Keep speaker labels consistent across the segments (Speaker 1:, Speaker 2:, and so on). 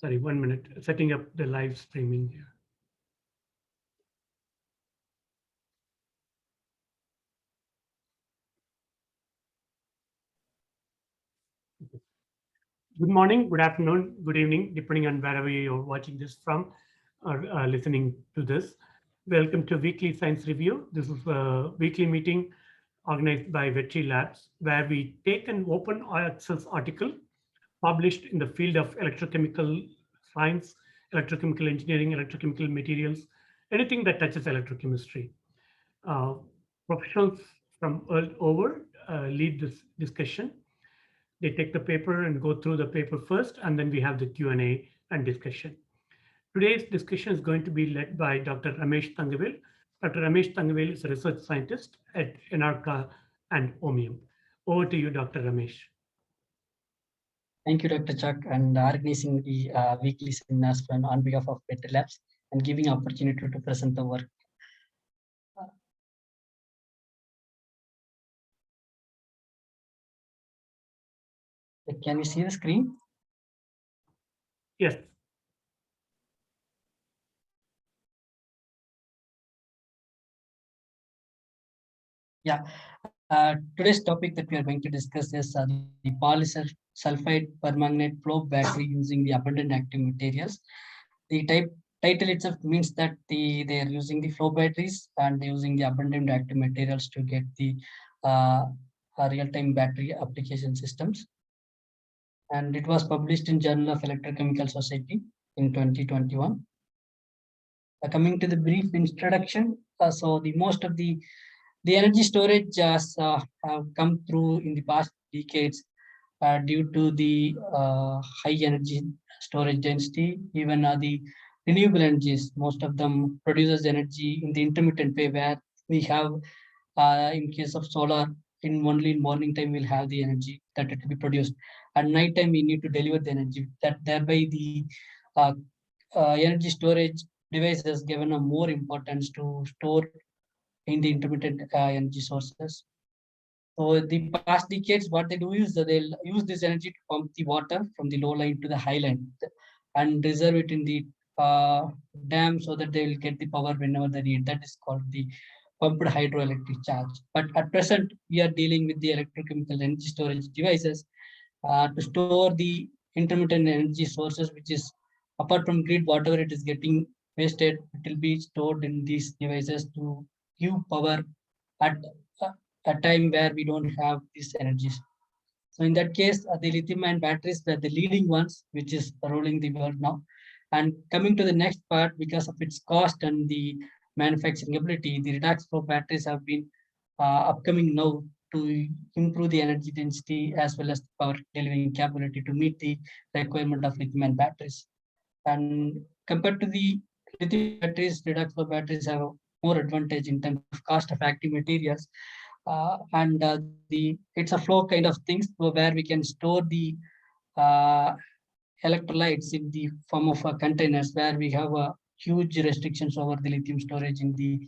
Speaker 1: Sorry, 1 minute. Setting up the live streaming here. Good morning, good afternoon, good evening, depending on wherever you're watching this from or listening to this. Welcome to Weekly Science Review. This is a weekly meeting organized by Vetri Labs, where we take an open access article published in the field of electrochemical science, electrochemical engineering, electrochemical materials, anything that touches electrochemistry. Uh, Professionals from world over lead this discussion. They take the paper and go through the paper first, and then we have the Q&A and discussion. Today's discussion is going to be led by Dr. Ramesh Tangavel. Dr. Ramesh Tangavel is a research scientist at Enarca and Omium. Over to you, Dr. Ramesh.
Speaker 2: Thank you, Dr. Chuck, and organizing the weekly seminars on behalf of Better Labs and giving opportunity to present the work. Can you see the screen?
Speaker 1: Yes.
Speaker 2: Yeah. Today's topic that we are going to discuss is the polysulfide permanganate flow battery using the abundant active materials. The title itself means that they are using the flow batteries and using the abundant active materials to get the real-time battery application systems. And it was published in Journal of Electrochemical Society in 2021. Coming to the brief introduction, so the most of the energy storage has have come through in the past decades due to the high energy storage density. Even the renewable energies, most of them produces energy in the intermittent way, where we have, in case of solar, in only in morning time we'll have the energy that it will be produced. At night time we need to deliver the energy. That thereby the uh, energy storage devices given a more importance to store in the intermittent energy sources. So the past decades, what they do is that they'll use this energy to pump the water from the low line to the high line and reserve it in the dam so that they will get the power whenever they need. That is called the pumped hydroelectric charge. But at present, we are dealing with the electrochemical energy storage devices to store the intermittent energy sources, which is apart from grid, whatever it is getting wasted, it will be stored in these devices to give power at a time where we don't have these energies. So in that case, the lithium-ion batteries were the leading ones, which is ruling the world now. And coming to the next part, because of its cost and the manufacturing ability, the redox flow batteries have been upcoming now to improve the energy density as well as the power delivering capability to meet the requirement of lithium-ion batteries. And compared to the lithium batteries, redox flow batteries have more advantage in terms of cost of active materials. And it's a flow kind of things where we can store the uh, electrolytes in the form of containers, where we have huge restrictions over the lithium storage in the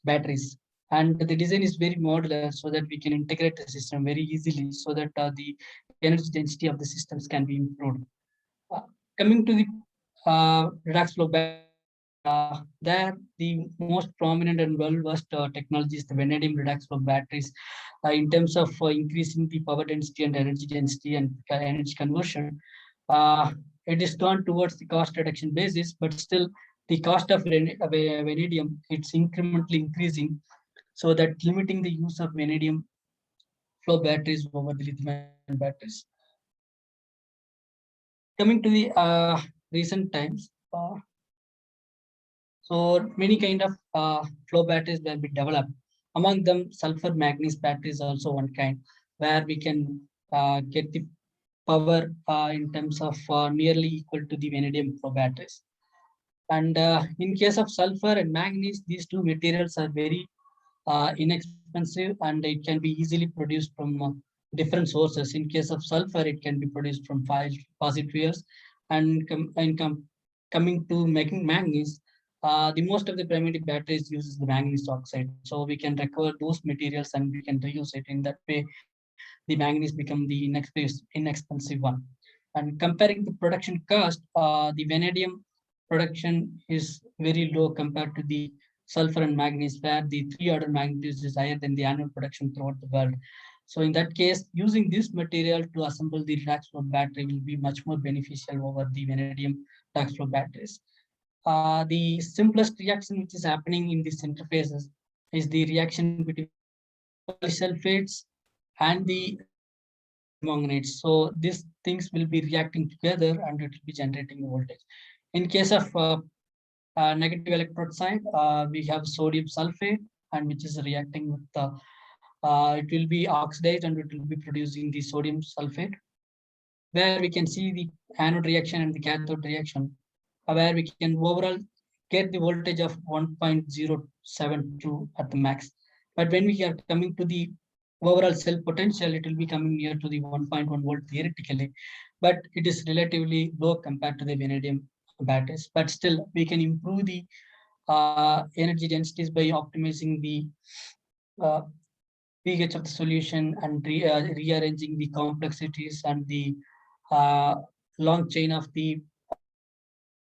Speaker 2: batteries. And the design is very modular so that we can integrate the system very easily so that the energy density of the systems can be improved. Uh, Coming to the redox flow there, the most prominent and well-versed technology is the vanadium redox flow batteries in terms of increasing the power density and energy density and energy conversion. Uh, it is gone towards the cost reduction basis, but still the cost of vanadium, it's incrementally increasing, so that limiting the use of vanadium flow batteries over the lithium batteries. Coming to the recent times, so many kind of flow batteries will be developed. Among them, sulfur manganese battery is also one kind, where we can get the power in terms of nearly equal to the vanadium flow batteries. And in case of sulfur and manganese, these two materials are very inexpensive and it can be easily produced from different sources. In case of sulfur, it can be produced from fossil fuels. And coming to making manganese, the most of the primary batteries uses the manganese oxide. So we can recover those materials and we can reuse it. In that way, the manganese become the inexpensive one. And comparing the production cost, the vanadium production is very low compared to the sulfur and manganese, where the 3 order magnitudes is higher than the annual production throughout the world. So in that case, using this material to assemble the redox flow battery will be much more beneficial over the vanadium redox flow batteries. The simplest reaction which is happening in these interfaces is the reaction between polysulfates and the permanganates. So these things will be reacting together and it will be generating voltage. In case of negative electrode side, we have sodium sulfate, and which is reacting with the, it will be oxidized and it will be producing the sodium sulfate, where we can see the anode reaction and the cathode reaction, where we can overall get the voltage of 1.072 at the max. But when we are coming to the overall cell potential, it will be coming near to the 1.1 volt theoretically, but it is relatively low compared to the vanadium batteries. But still, we can improve the energy densities by optimizing the uh, pH of the solution and rearranging the complexities and the uh, long chain of the,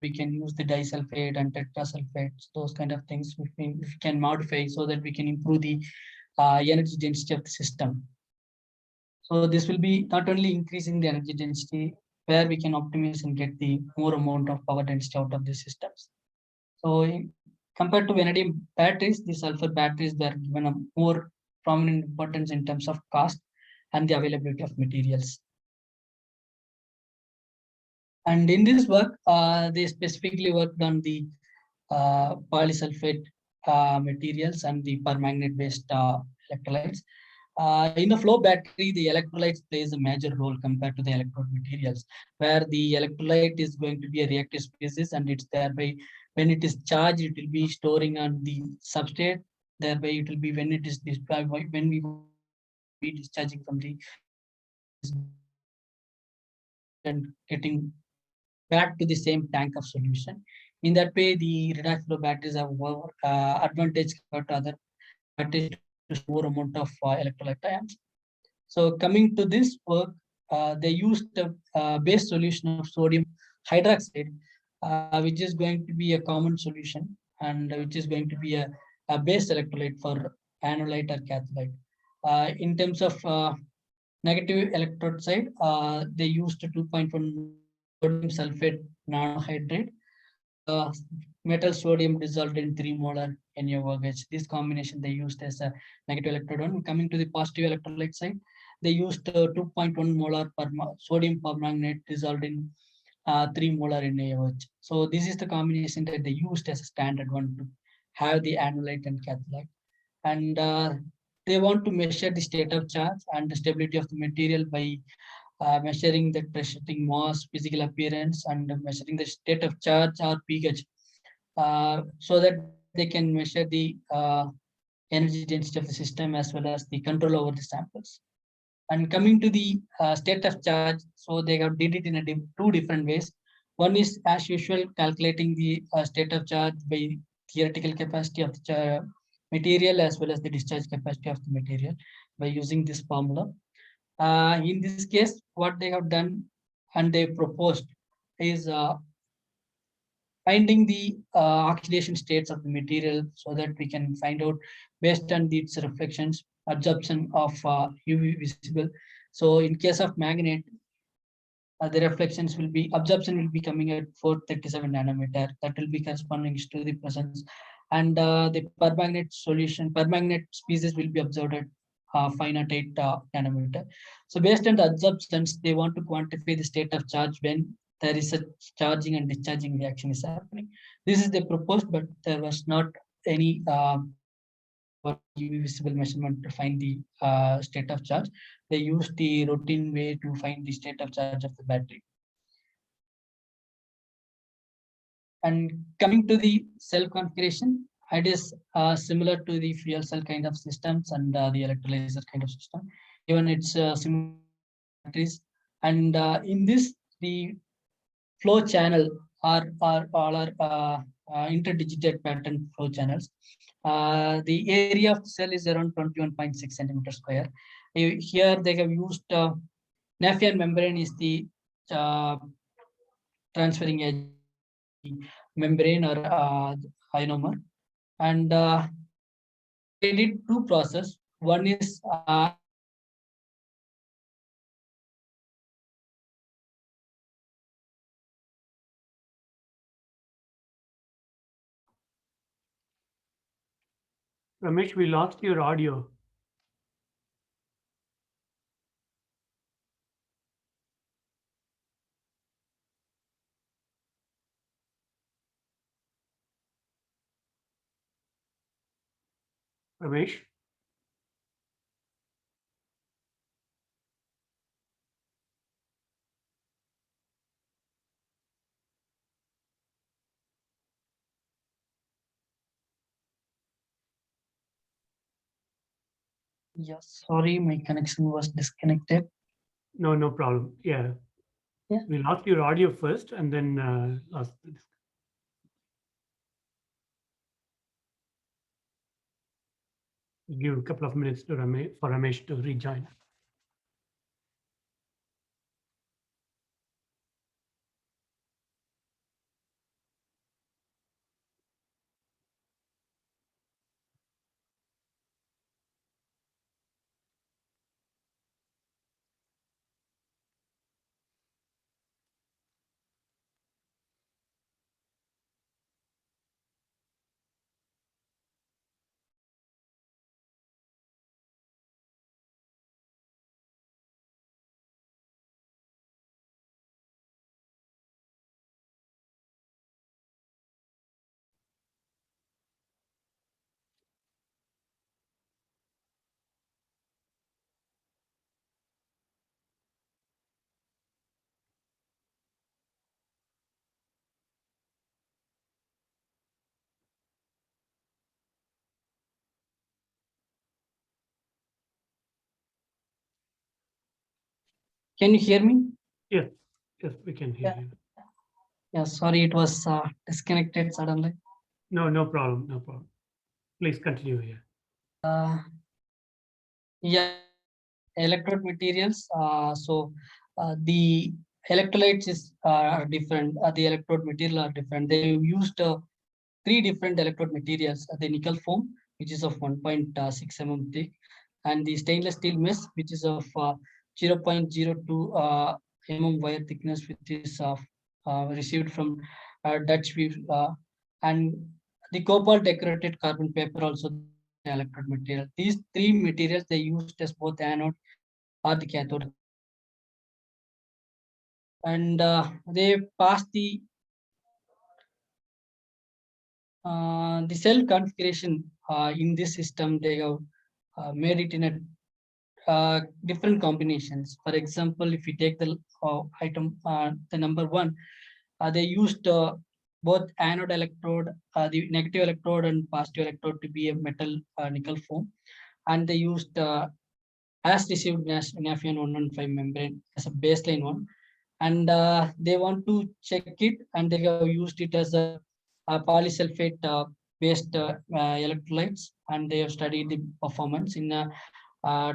Speaker 2: we can use the disulfate and tetrasulfates, those kind of things we can modify so that we can improve the energy density of the system. So this will be not only increasing the energy density, where we can optimize and get the more amount of power density out of the systems. So compared to vanadium batteries, the sulfur batteries, they are given a more prominent importance in terms of cost and the availability of materials. And in this work, they specifically worked on the polysulfate materials and the permanganate-based electrolytes. In a flow battery, the electrolytes plays a major role compared to the electrode materials, where the electrolyte is going to be a reactive species, and it's thereby, when it is charged, it will be storing on the substrate. Thereby, it will be when it is discharged, when we be discharging from the and getting back to the same tank of solution. In that way, the redox flow batteries have more advantage compared to other batteries to store more amount of electrolyte ions. So coming to this work, they used a base solution of sodium hydroxide, which is going to be a common solution and which is going to be a base electrolyte for anolyte or catholyte. In terms of negative electrode side, they used 2.1 sodium sulfate nanohydrate and metal sodium dissolved in 3 molar NaOH. This combination they used as a negative electrode one. Coming to the positive electrolyte side, they used 2.1 molar sodium permanganate dissolved in 3 molar NaOH. So this is the combination that they used as a standard one to have the anolyte and catholyte. And they want to measure the state of charge and the stability of the material by measuring the pressure, mass, physical appearance, and measuring the state of charge or pH, so that they can measure the energy density of the system as well as the control over the samples. And coming to the state of charge, so they have did it in two different ways. One is, as usual, calculating the state of charge by theoretical capacity of the material as well as the discharge capacity of the material by using this formula. In this case, what they have done and they proposed is finding the oxidation states of the material so that we can find out based on its reflections, absorption of UV visible. So in case of manganate, the reflections will be, absorption will be coming at 437 nanometer. That will be corresponding to the presence. And the permanganate solution, permanganate species will be observed at 508 nanometer. So based on the absorptions, they want to quantify the state of charge when there is a charging and discharging reaction is happening. This is the proposed, but there was not any UV visible measurement to find the state of charge. They use the routine way to find the state of charge of the battery. And coming to the cell configuration, it is similar to the fuel cell kind of systems and the electrolyzer kind of system. Even it's similar batteries. And in this, the flow channel are all are interdigited pattern flow channels. The area of the cell is around 21.6 centimeter square. Here they have used Nafion membrane is the transferring a membrane or ionomer. And they did two process. One is
Speaker 1: Ramesh, we lost your audio. Ramesh?
Speaker 2: yes, sorry, my connection was disconnected.
Speaker 1: No, no problem. Yeah.
Speaker 2: Yeah.
Speaker 1: We lost your audio first and then lost this. Give a couple of minutes to for Ramesh to rejoin.
Speaker 2: Can you hear me?
Speaker 1: Yes, yes, we can hear
Speaker 2: Yeah.
Speaker 1: you.
Speaker 2: Yeah, sorry, it was disconnected suddenly.
Speaker 1: No, no problem, no problem. Please continue here.
Speaker 2: Uh, yeah, electrode materials. The electrolytes is different. The electrode material are different. They used three different electrode materials: the nickel foam, which is of 1.6 mm thick, and the stainless steel mesh, which is of 0.02 mm wire thickness, which is received from Dutch weave, and the cobalt decorated carbon paper also electrode material. These three materials they used as both anode or the cathode, and they pass the cell configuration in this system. They have made it in a different combinations. For example, if you take the item, the number one, they used both anode electrode, the negative electrode and positive electrode to be a metal nickel foam, and they used as received Nafion 115 membrane as a baseline one, and they want to check it, and they have used it as a polysulfate based electrolytes, and they have studied the performance in a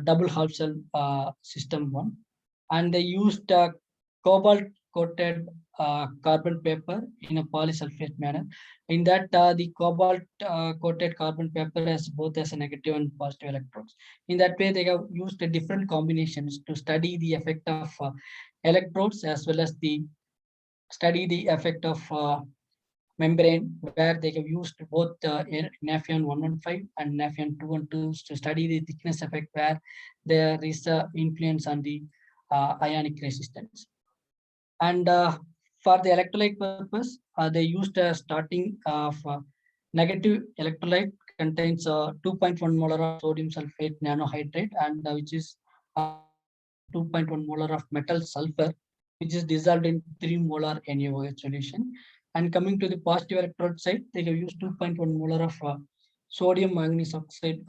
Speaker 2: double half cell system one, and they used cobalt coated carbon paper in a polysulfate manner. In that, the cobalt coated carbon paper has both as a negative and positive electrodes. In that way, they have used different combinations to study the effect of electrodes as well as the study the effect of membrane, where they have used both Nafion 115 and Nafion 212 to study the thickness effect, where there is influence on the ionic resistance. And for the electrolyte purpose, they used a starting of negative electrolyte contains 2.1 molar of sodium sulfate nanohydrate, and which is 2.1 molar of metal sulfur, which is dissolved in 3 molar NaOH solution. And coming to the positive electrode side, they have used 2.1 molar of sodium manganese oxide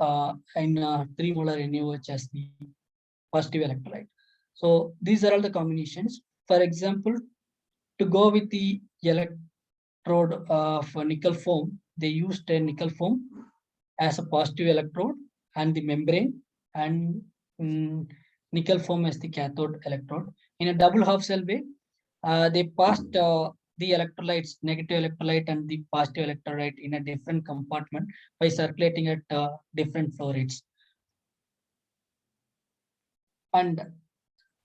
Speaker 2: in 3 molar NaOH as the positive electrolyte. So these are all the combinations. For example, to go with the electrode of nickel foam, they used a nickel foam as a positive electrode and the membrane, and nickel foam as the cathode electrode. In a double half cell way, they passed the electrolytes, negative electrolyte and the positive electrolyte in a different compartment by circulating at different flow rates. And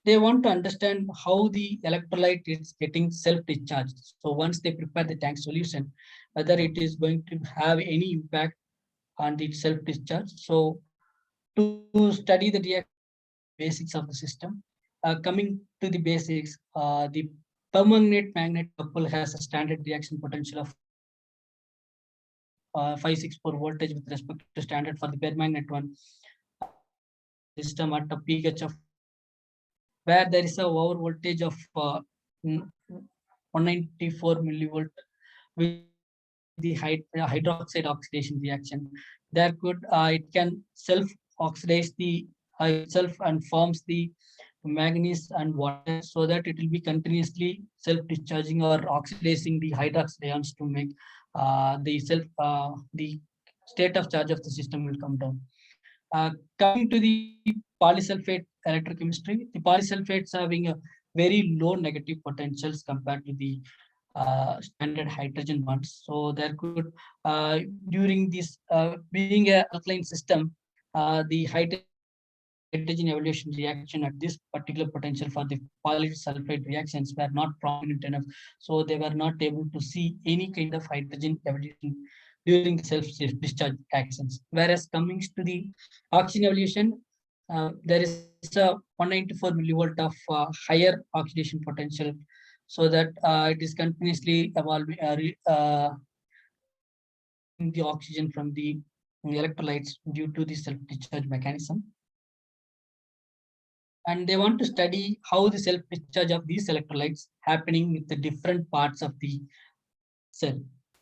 Speaker 2: they want to understand how the electrolyte is getting self-discharged. So once they prepare the tank solution, whether it is going to have any impact on the self-discharge. So to study the basics of the system, coming to the basics, the permanganate magnet couple has a standard reaction potential of 564 voltage with respect to standard for the permanganate one system at a pH of where there is a over voltage of 194 millivolt with the hydroxide oxidation reaction. There could it can self oxidize the itself and forms the manganese and water so that it will be continuously self-discharging or oxidizing the hydroxide ions to make the state of charge of the system will come down. Coming to the polysulfate electrochemistry, the polysulfates having a very low negative potentials compared to the standard hydrogen ones. So there could, during this being a alkaline system, the hydrogen evolution reaction at this particular potential for the polysulfate reactions were not prominent enough. So they were not able to see any kind of hydrogen evolution during the self-discharge actions. Whereas coming to the oxygen evolution, there is a 194 millivolt of higher oxidation potential, so that it is continuously evolving the oxygen from the electrolytes due to the self-discharge mechanism. And they want to study how the self-discharge of these electrolytes happening with the different parts of the cell,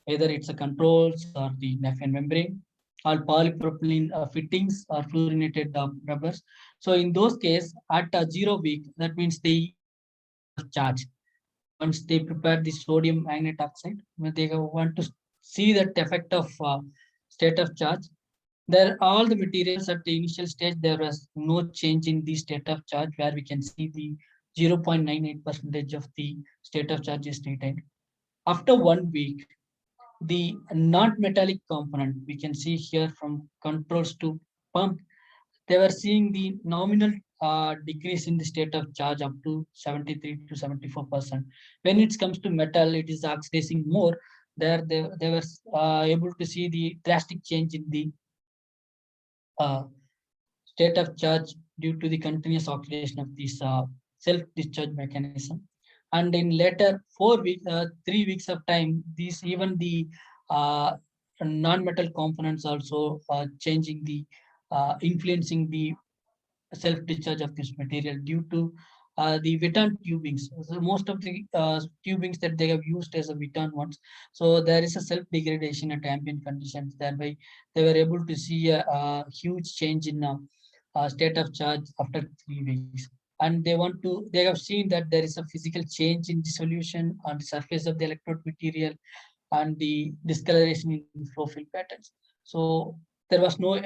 Speaker 2: either it's a controls or the Nephron membrane, or polypropylene fittings or fluorinated rubbers. So in those cases, at 0 week, that means they charge. Once they prepare the sodium magnet oxide, when they want to see that effect of state of charge, there all the materials at the initial stage, there was no change in the state of charge, where we can see the 0.98% of the state of charge is retained. After 1 week, the non-metallic component, we can see here from controls to pump, they were seeing the nominal decrease in the state of charge up to 73 to 74%. When it comes to metal, it is oxidizing more. There they were able to see the drastic change in the state of charge due to the continuous oxidation of this self-discharge mechanism. And in later 4 weeks, 3 weeks of time, these even the non-metal components also changing the influencing the self-discharge of this material due to the Viton tubings. So most of the tubings that they have used as a Viton ones, so there is a self-degradation at ambient conditions. Thereby, they were able to see a huge change in state of charge after 3 weeks. And they have seen that there is a physical change in the solution on the surface of the electrode material and the discoloration in flow field patterns. So there was no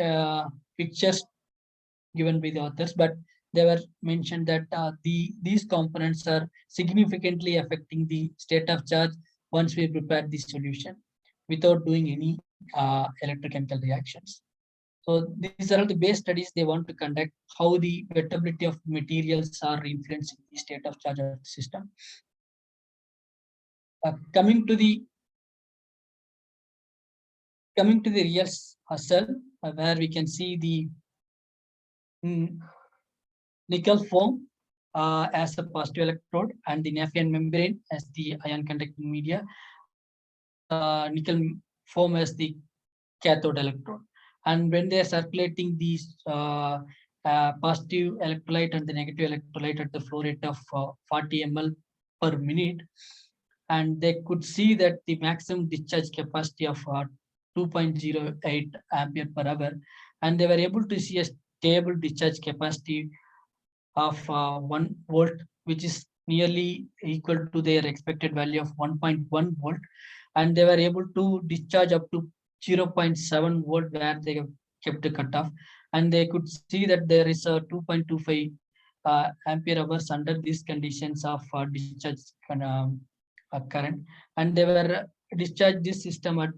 Speaker 2: pictures given by the authors, but they were mentioned that these components are significantly affecting the state of charge once we prepare the solution without doing any electrochemical reactions. So these are all the base studies they want to conduct, how the wettability of materials are influencing the state of charge of the system. Coming to the real cell, where we can see the nickel foam as a positive electrode and the Nephron membrane as the ion conducting media, nickel foam as the cathode electrode. And when they are circulating these positive electrolyte and the negative electrolyte at the flow rate of 40 ml per minute, and they could see that the maximum discharge capacity of 2.08 ampere per hour, and they were able to see a stable discharge capacity of 1 volt, which is nearly equal to their expected value of 1.1 volt, and they were able to discharge up to 0.7 volt where they have kept the cutoff, and they could see that there is a 2.25 ampere hours under these conditions of discharge current, and they were discharged this system at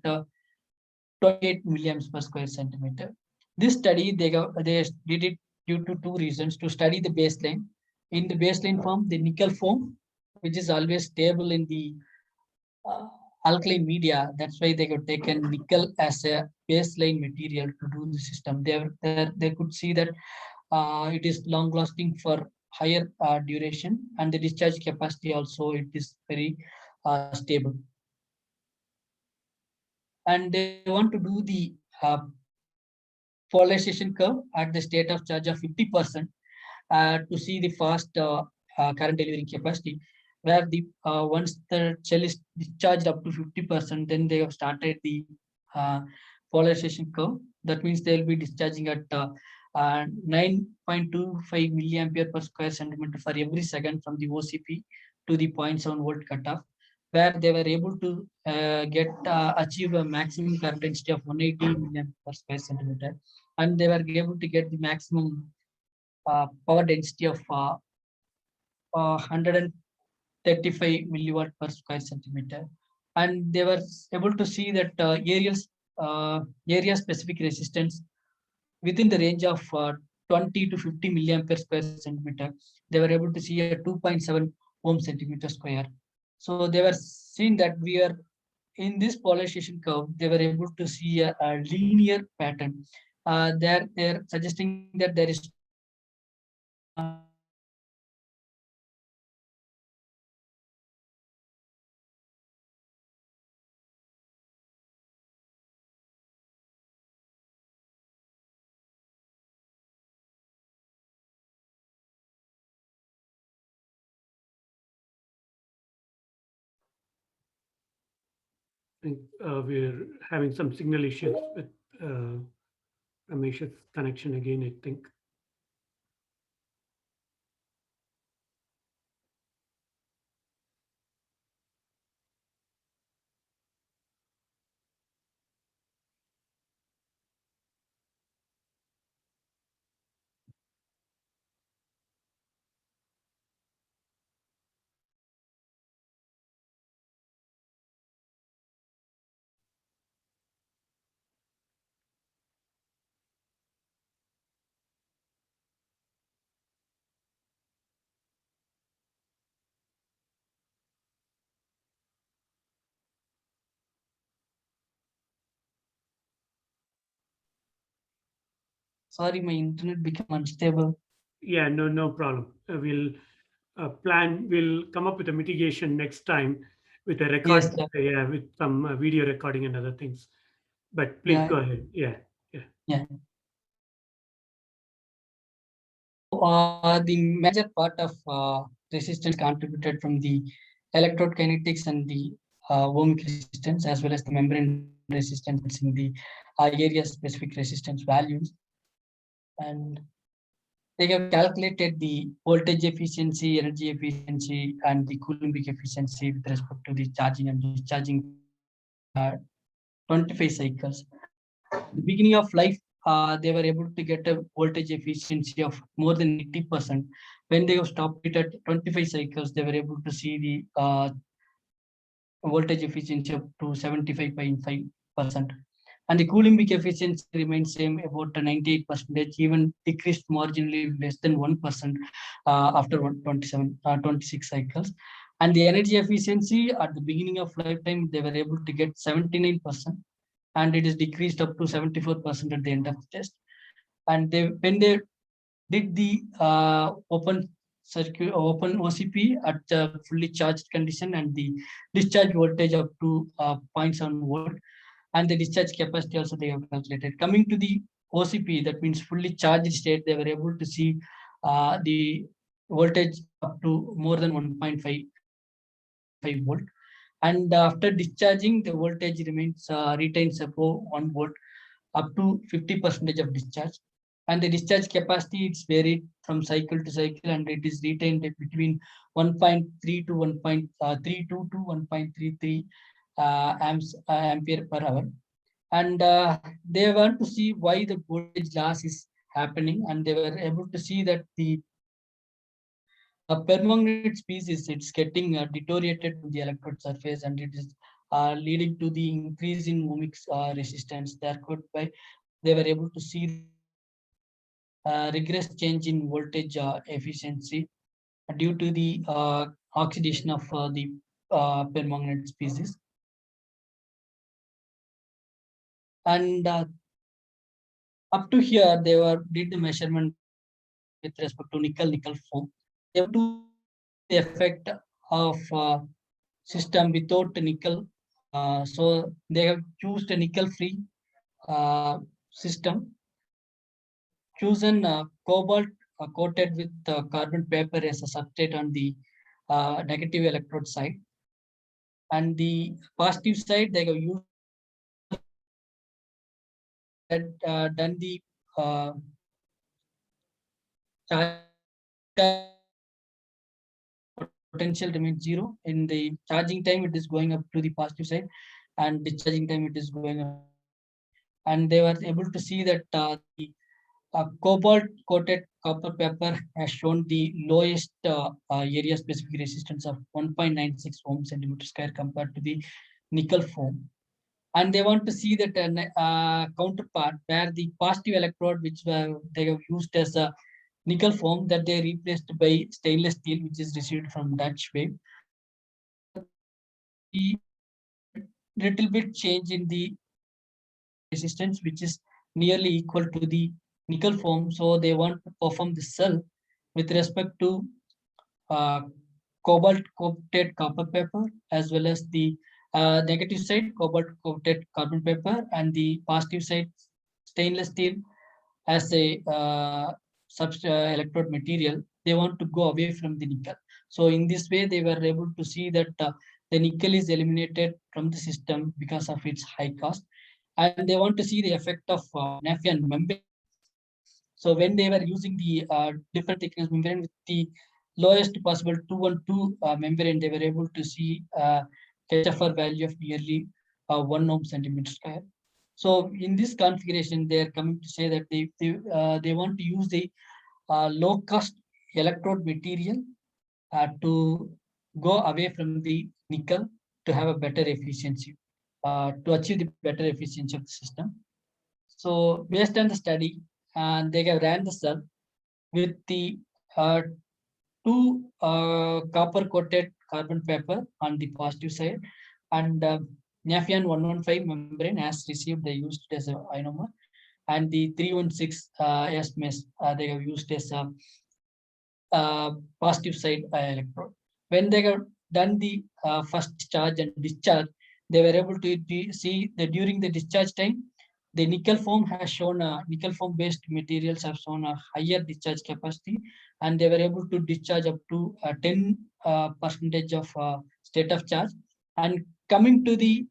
Speaker 2: 28 milliamps per square centimeter. This study they did it due to two reasons: to study the baseline. In the baseline form, the nickel foam, which is always stable in the uh, alkaline media. That's why they have taken nickel as a baseline material to do the system. They could see that it is long lasting for higher duration, and the discharge capacity also it is very stable. And they want to do the polarization curve at the state of charge of 50% to see the fast current delivering capacity, where the once the cell is discharged up to 50%, then they have started the uh, polarization curve. That means they will be discharging at 9.25 milliampere per square centimeter for every second from the OCP to the 0.7 volt cutoff, where they were able to achieve a maximum current density of 180 milliampere per square centimeter, and they were able to get the maximum power density of 135 milliwatt per square centimeter, and they were able to see that area specific resistance within the range of 20 to 50 milliampere square centimeter. They were able to see a 2.7 ohm centimeter square. So they were seeing that we are in this polarization curve. They were able to see a linear pattern. They're suggesting that there is
Speaker 1: I think we're having some signal issues with Ramesh's connection again, I think.
Speaker 2: sorry, my internet became unstable.
Speaker 1: Yeah, no problem. We'll come up with a mitigation next time with a record,
Speaker 2: Yes, sir.
Speaker 1: yeah, with some video recording and other things. But please
Speaker 2: Yeah,
Speaker 1: go ahead. Yeah, yeah.
Speaker 2: yeah. The major part of resistance contributed from the electrode kinetics and the ohmic resistance, as well as the membrane resistance in the area specific resistance values. And they have calculated the voltage efficiency, energy efficiency, and the Coulombic efficiency with respect to the charging and discharging uh, 25 cycles. The beginning of life, they were able to get a voltage efficiency of more than 80%. When they have stopped it at 25 cycles, they were able to see the voltage efficiency up to 75.5%. And the Coulombic efficiency remains same about 98%, even decreased marginally less than 1% after 26 cycles. And the energy efficiency at the beginning of lifetime, they were able to get 79%, and it is decreased up to 74% at the end of the test. And when they did the open OCP at the fully charged condition, and the discharge voltage up to 0.7 volt, and the discharge capacity also they have calculated. Coming to the OCP, that means fully charged state, they were able to see the voltage up to more than 1.5 volt. And after discharging, the voltage retains above 1 volt up to 50% of discharge. And the discharge capacity, it's varied from cycle to cycle, and it is retained between 1.3 to 1.32 to 1.33 ampere per hour. And they want to see why the voltage loss is happening, and they were able to see that the permanganate species, it's getting deteriorated from the electrode surface, and it is leading to the increase in ohmic resistance. Therefore, they were able to see regress change in voltage efficiency due to the oxidation of the permanganate species. And up to here, they did the measurement with respect to nickel foam. They have to the effect of system without nickel. So they have used a nickel-free system, chosen cobalt coated with carbon paper as a substrate on the negative electrode side, and the positive side they have used done the potential remains zero. In the charging time, it is going up to the positive side, and discharging time it is going up. And they were able to see that the cobalt coated copper paper has shown the lowest area specific resistance of 1.96 ohm centimeter square compared to the nickel foam. And they want to see that counterpart where the positive electrode, which they have used as a nickel foam, that they replaced by stainless steel, which is received from Dutch wave. The little bit change in the resistance, which is nearly equal to the nickel foam. So they want to perform the cell with respect to uh, cobalt coated copper paper, as well as the negative side cobalt coated carbon paper, and the positive side stainless steel as a electrode material. They want to go away from the nickel. So in this way, they were able to see that the nickel is eliminated from the system because of its high cost, and they want to see the effect of Nafion membrane. So when they were using the different thickness membrane with the lowest possible 212 membrane, they were able to see HFR value of nearly 1 ohm centimeter square. So in this configuration, they are coming to say that they want to use the low cost electrode material to go away from the nickel to have a better efficiency, to achieve the better efficiency of the system. So based on the study, they have ran the cell with the two copper coated carbon paper on the positive side, and Nafion 115 membrane as received, they used it as a ionomer, and the 316 S mesh they have used as a positive side electrode. When they have done the first charge and discharge, they were able to see that during the discharge time, the nickel foam has shown nickel foam based materials have shown a higher discharge capacity, and they were able to discharge up to 10 percentage of state of charge. And coming to the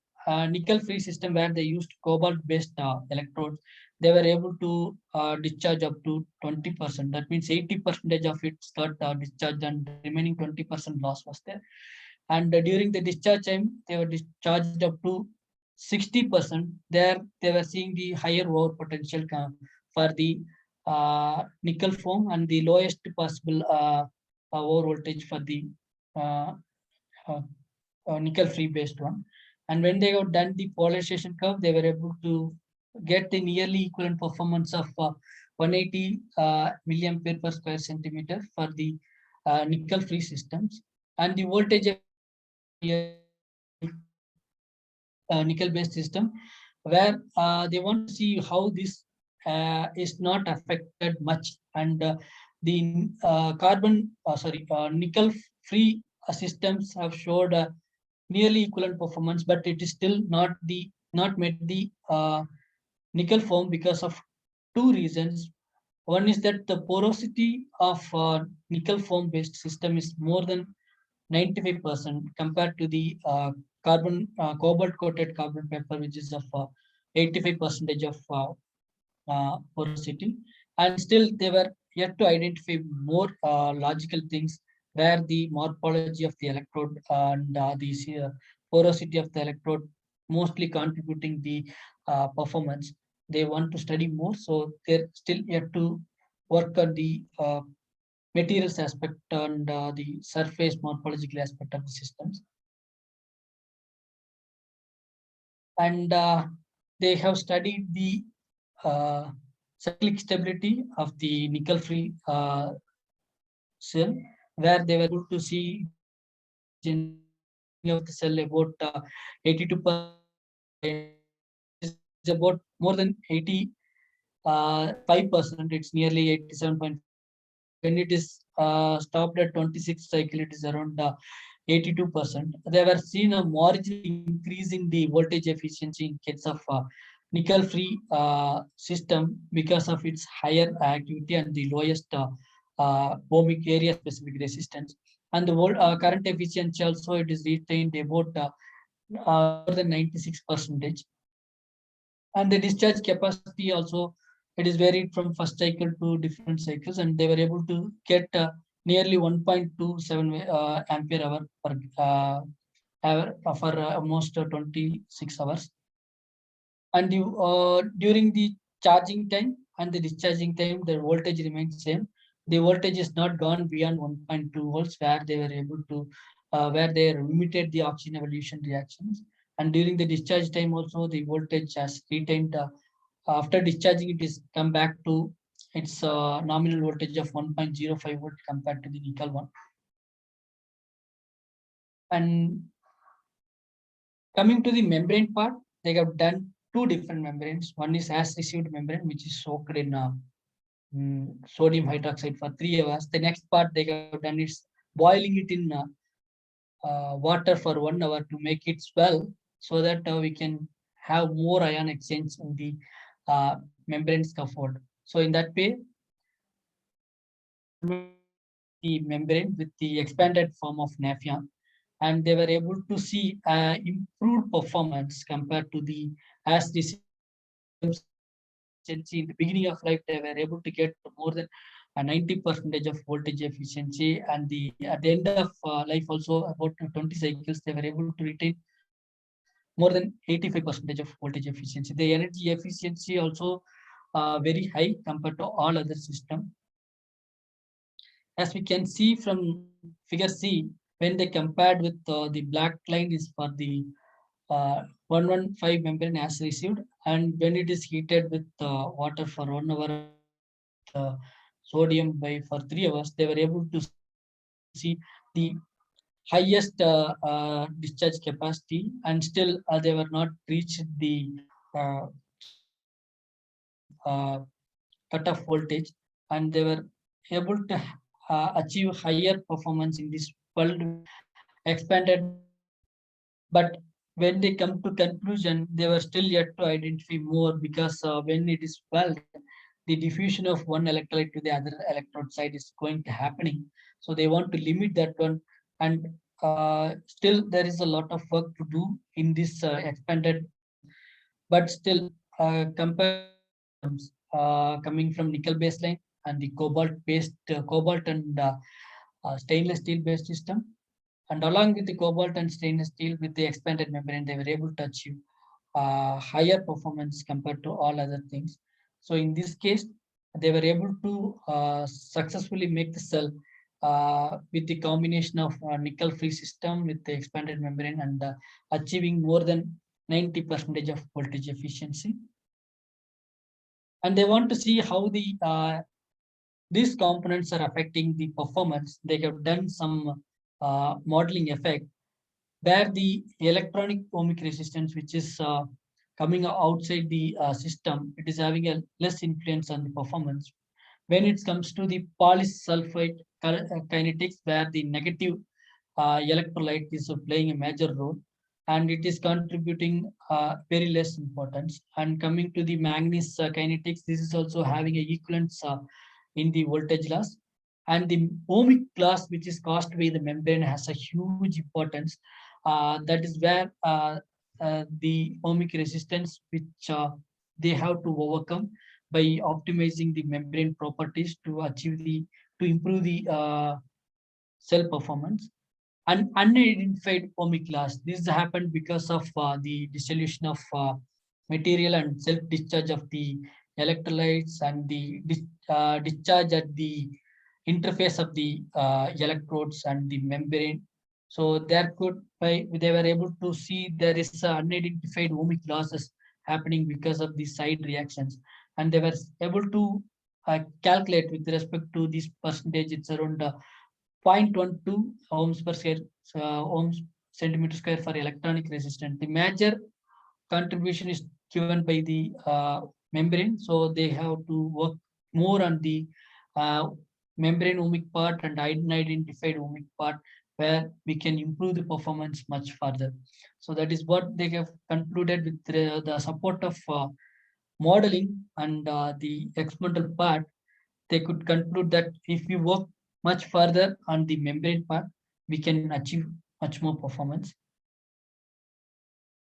Speaker 2: nickel free system where they used cobalt based electrodes, they were able to discharge up to 20%. That means 80% of it got discharged, and remaining 20% loss was there. And during the discharge time, they were discharged up to 60%. There, they were seeing the higher over potential for the nickel foam, and the lowest possible over voltage for the uh, nickel free based one. And when they got done the polarization curve, they were able to get the nearly equivalent performance of 180 milliampere per square centimeter for the nickel free systems, and the voltage of nickel based system, where they want to see how this is not affected much, and the nickel free systems have showed nearly equivalent performance, but it is still not met the nickel foam because of two reasons. One is that the porosity of nickel foam based system is more than 95% compared to the cobalt coated carbon paper, which is of 85% of porosity. And still they were yet to identify more logical things, where the morphology of the electrode and the porosity of the electrode mostly contributing the performance. They want to study more, so they're still yet to work on the materials aspect and the surface morphological aspect of the systems. And they have studied the cyclic stability of the nickel-free cell, where they were able to see of the cell about 82%, is about more than 85%. It's nearly 87. When it is stopped at 26 cycle, it is around 82%. They were seen a marginal increase in the voltage efficiency in case of nickel-free system because of its higher activity and the lowest ohmic area specific resistance. And the current efficiency also, it is retained about more than 96%. And the discharge capacity also, it is varied from first cycle to different cycles, and they were able to get nearly 1.27 ampere hour per hour for almost 26 hours. And during the charging time and the discharging time, the voltage remains same. The voltage is not gone beyond 1.2 volts, where they were able to where they limited the oxygen evolution reactions. And during the discharge time also, the voltage has retained. After discharging, it is come back to its nominal voltage of 1.05 volt compared to the nickel one. And coming to the membrane part, they have done two different membranes. One is as received membrane, which is soaked in sodium hydroxide for 3 hours. The next part they have done is boiling it in water for 1 hour to make it swell, so that we can have more ion exchange in the membrane scaffold. So in that way, the membrane with the expanded form of Nafion, and they were able to see improved performance compared to the as the in the beginning of life. They were able to get more than 90% of voltage efficiency, and at the end of life also about 20 cycles, they were able to retain more than 85% of voltage efficiency. The energy efficiency also very high compared to all other systems. As we can see from figure C, when they compared with the black line is for the 115 membrane as received, and when it is heated with water for 1 hour, sodium by for 3 hours, they were able to see the highest discharge capacity, and still they were not reached the uh, cutoff voltage, and they were able to achieve higher performance in this world expanded. But when they come to conclusion, they were still yet to identify more, because when it is well, the diffusion of one electrolyte to the other electrode side is going to happening. So they want to limit that one, and still there is a lot of work to do in this expanded. But still, compared coming from nickel baseline and the cobalt and stainless steel based system, and along with the cobalt and stainless steel with the expanded membrane, they were able to achieve higher performance compared to all other things. So in this case, they were able to successfully make the cell with the combination of nickel-free system with the expanded membrane, and achieving more than 90% of voltage efficiency. And they want to see how these components are affecting the performance. They have done some modeling effect, where the electronic ohmic resistance, which is coming outside the system, it is having a less influence on the performance. When it comes to the polysulfide kinetics, where the negative electrolyte is playing a major role, and it is contributing very less importance. And coming to the manganese kinetics, this is also having a equivalence in the voltage loss. And the ohmic loss, which is caused by the membrane, has a huge importance. That is where the ohmic resistance, which they have to overcome by optimizing the membrane properties to achieve to improve the cell performance. And unidentified ohmic loss, this happened because of the dissolution of material and self-discharge of the electrolytes, and the discharge at the interface of the electrodes and the membrane. So there they were able to see there is unidentified ohmic losses happening because of the side reactions, and they were able to calculate with respect to this percentage. It's around 0.12 ohms per square ohms centimeter square for electronic resistance. The major contribution is given by the membrane, so they have to work more on the uh, membrane ohmic part and unidentified ohmic part, where we can improve the performance much further. So that is what they have concluded with the support of modeling and the experimental part. They could conclude that if we work much further on the membrane part, we can achieve much more performance.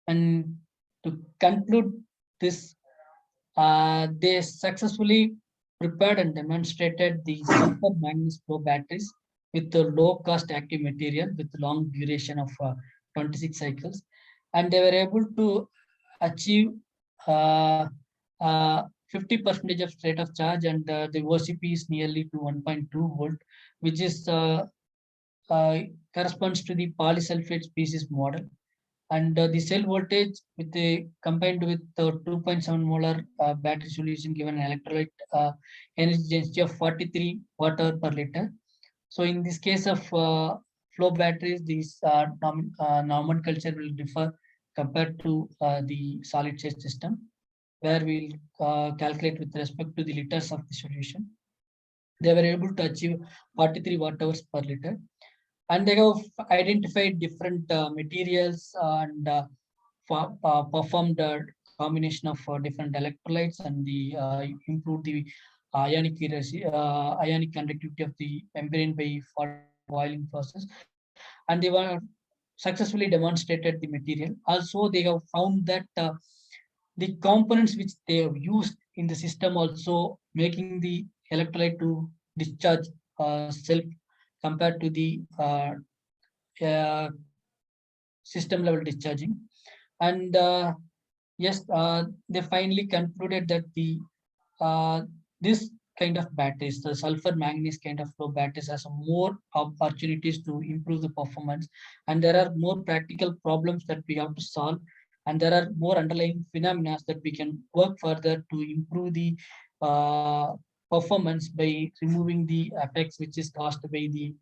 Speaker 2: And to conclude this, they successfully prepared and demonstrated the sulfur manganese flow batteries with the low cost active material with long duration of 26 cycles. And they were able to achieve 50% of state of charge, and the OCP is nearly to 1.2 volt, which is corresponds to the polysulfate species model. And the cell voltage with the combined with the 2.7 molar battery solution given an electrolyte energy density of 43 watt-hour per liter. So in this case of flow batteries, these nomenclature will differ compared to the solid state system, where we'll calculate with respect to the liters of the solution. They were able to achieve 43 watt-hours per liter, and they have identified different materials and performed a combination of different electrolytes, and the improved the ionic conductivity of the membrane by boiling process, and they were successfully demonstrated the material. Also, they have found that the components which they have used in the system also making the electrolyte to discharge self compared to the uh, system level discharging. And yes, they finally concluded that the this kind of batteries, the sulfur manganese kind of flow batteries, has more opportunities to improve the performance, and there are more practical problems that we have to solve, and there are more underlying phenomena that we can work further to improve the uh, performance by removing the effects which is caused by the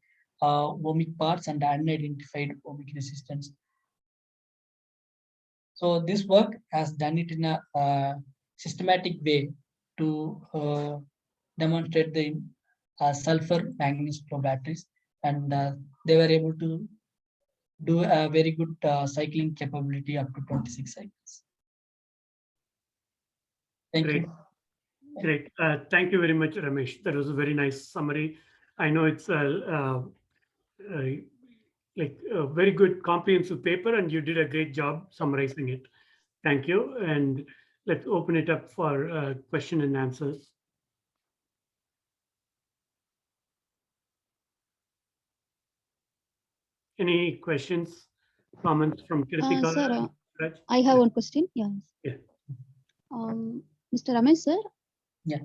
Speaker 2: ohmic parts and unidentified ohmic resistance. So this work has done it in a systematic way to demonstrate the sulfur manganese flow batteries, and they were able to do a very good cycling capability up to 26 cycles. Thank
Speaker 1: Great.
Speaker 2: you.
Speaker 1: Great. Thank you very much, Ramesh. That was a very nice summary. I know it's like a very good comprehensive paper, and you did a great job summarizing it. Thank you. And let's open it up for question and answers. Any questions, comments from Kritika?
Speaker 3: Sir,
Speaker 1: Raj?
Speaker 3: I have one question. Yes.
Speaker 1: Yeah.
Speaker 3: Mr. Ramesh, sir.
Speaker 2: Yeah.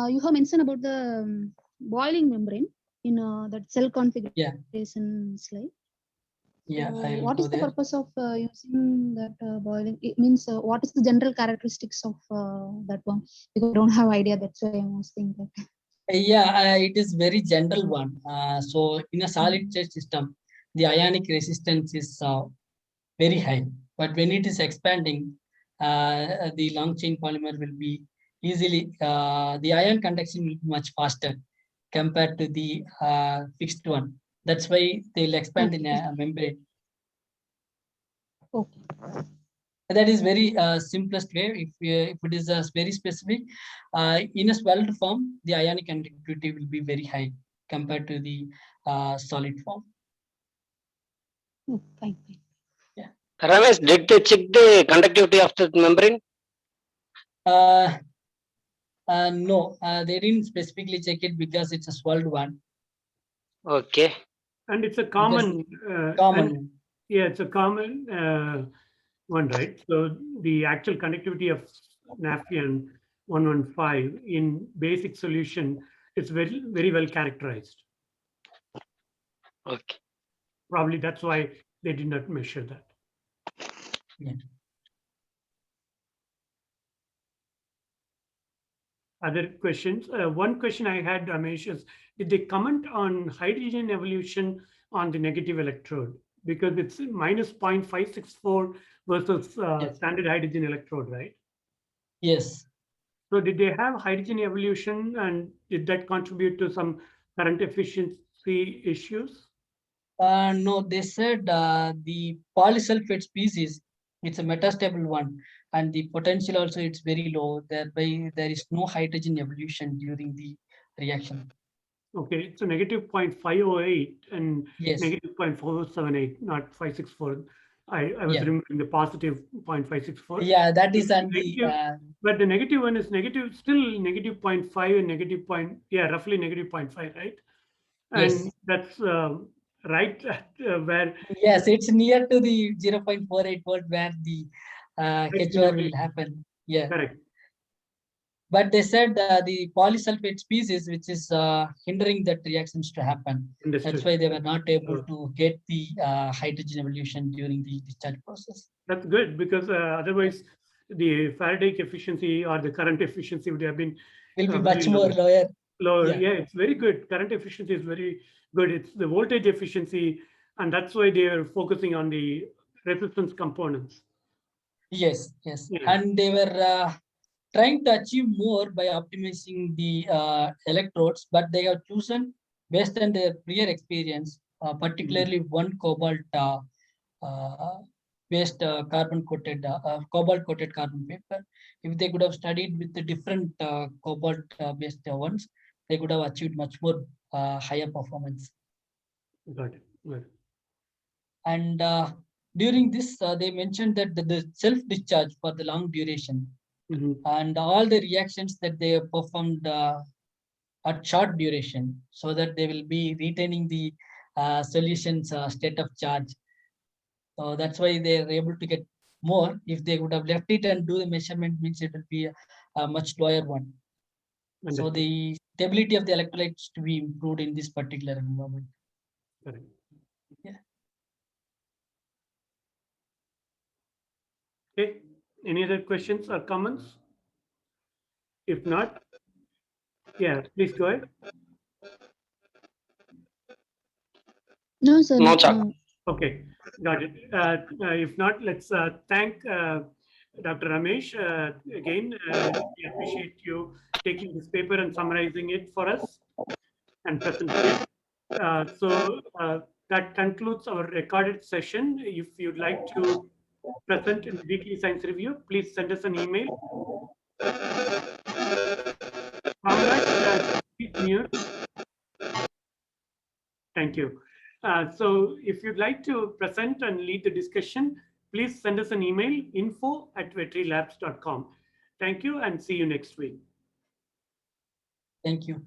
Speaker 3: You have mentioned about the boiling membrane in that cell configuration slide.
Speaker 2: Yeah.
Speaker 3: So what is the purpose of using that boiling? It means what is the general characteristics of that one? Because I don't have idea. That's why I'm asking that.
Speaker 2: Yeah, it is very general one. So in a solid state system, the ionic resistance is very high, but when it is expanding, the long chain polymer will be easily, the ion conduction will be much faster compared to the fixed one. That's why they'll expand in a membrane.
Speaker 3: Okay.
Speaker 2: That is very simplest way. If it is very specific, in a swelled form, the ionic conductivity will be very high compared to the solid form.
Speaker 3: Oh, fine.
Speaker 4: Ramesh, did they check the conductivity of the membrane?
Speaker 2: No, they didn't specifically check it because it's a swelled one.
Speaker 4: Okay.
Speaker 1: And it's a common.
Speaker 2: Common.
Speaker 1: Yeah, it's a common one, right? So the actual conductivity of Nafion 115 in basic solution it's very, very well characterized.
Speaker 4: Okay.
Speaker 1: Probably that's why they did not measure that.
Speaker 2: Yeah.
Speaker 1: Other questions? One question I had, Ramesh, is did they comment on hydrogen evolution on the negative electrode? Because it's minus 0.564 versus
Speaker 2: Yes.
Speaker 1: standard hydrogen electrode, right?
Speaker 2: Yes.
Speaker 1: So did they have hydrogen evolution, and did that contribute to some current efficiency issues?
Speaker 2: No, they said the polysulfate species, it's a metastable one, and the potential also it's very low. Thereby, there is no hydrogen evolution during the reaction.
Speaker 1: Okay, so negative 0.508 and
Speaker 2: Yes.
Speaker 1: negative 0.478, not 564. I was
Speaker 2: Yeah.
Speaker 1: remembering the positive 0.564.
Speaker 2: Yeah, that is on the
Speaker 1: Negative, but the negative one is negative, still negative 0.5 and negative roughly negative 0.5, right? And
Speaker 2: yes.
Speaker 1: that's right where
Speaker 2: Yes, it's near to the 0.48 volt where the HVAC will happen. Yeah.
Speaker 1: correct.
Speaker 2: But they said the polysulfate species, which is hindering that reactions to happen. That's
Speaker 1: Understood.
Speaker 2: why they were not able to get the hydrogen evolution during the discharge process.
Speaker 1: That's good, because otherwise the Faraday efficiency or the current efficiency would have been
Speaker 2: Will be
Speaker 1: very
Speaker 2: much more lower.
Speaker 1: lower.
Speaker 2: Yeah.
Speaker 1: Yeah, it's very good. Current efficiency is very good. It's the voltage efficiency, and that's why they are focusing on the resistance components.
Speaker 2: Yes, yes.
Speaker 1: Yeah.
Speaker 2: And they were trying to achieve more by optimizing the electrodes, but they have chosen based on their prior experience, particularly one cobalt based carbon coated cobalt coated carbon paper. If they could have studied with the different cobalt based ones, they could have achieved much more higher performance.
Speaker 1: Got it. Got it.
Speaker 2: And during this, they mentioned that the self discharge for the long duration and all the reactions that they have performed at short duration, so that they will be retaining the solution's state of charge. So that's why they are able to get more. If they would have left it and do the measurement, means it will be a much lower one. So
Speaker 1: Understood.
Speaker 2: the stability of the electrolytes to be improved in this particular environment.
Speaker 1: Correct.
Speaker 2: Yeah.
Speaker 1: Okay. Any other questions or comments? If not, yeah, please go ahead.
Speaker 3: No, sir.
Speaker 4: No, Chuck.
Speaker 3: No.
Speaker 1: Okay, got it. If not, let's thank Dr. Ramesh again. We appreciate you taking this paper and summarizing it for us and presenting it. So that concludes our recorded session. If you'd like to present in the Weekly Science Review, please send us an email. Please mute. Thank you. So if you'd like to present and lead the discussion, please send us an email, info@vetrylabs.com. Thank you and see you next week.
Speaker 2: Thank you.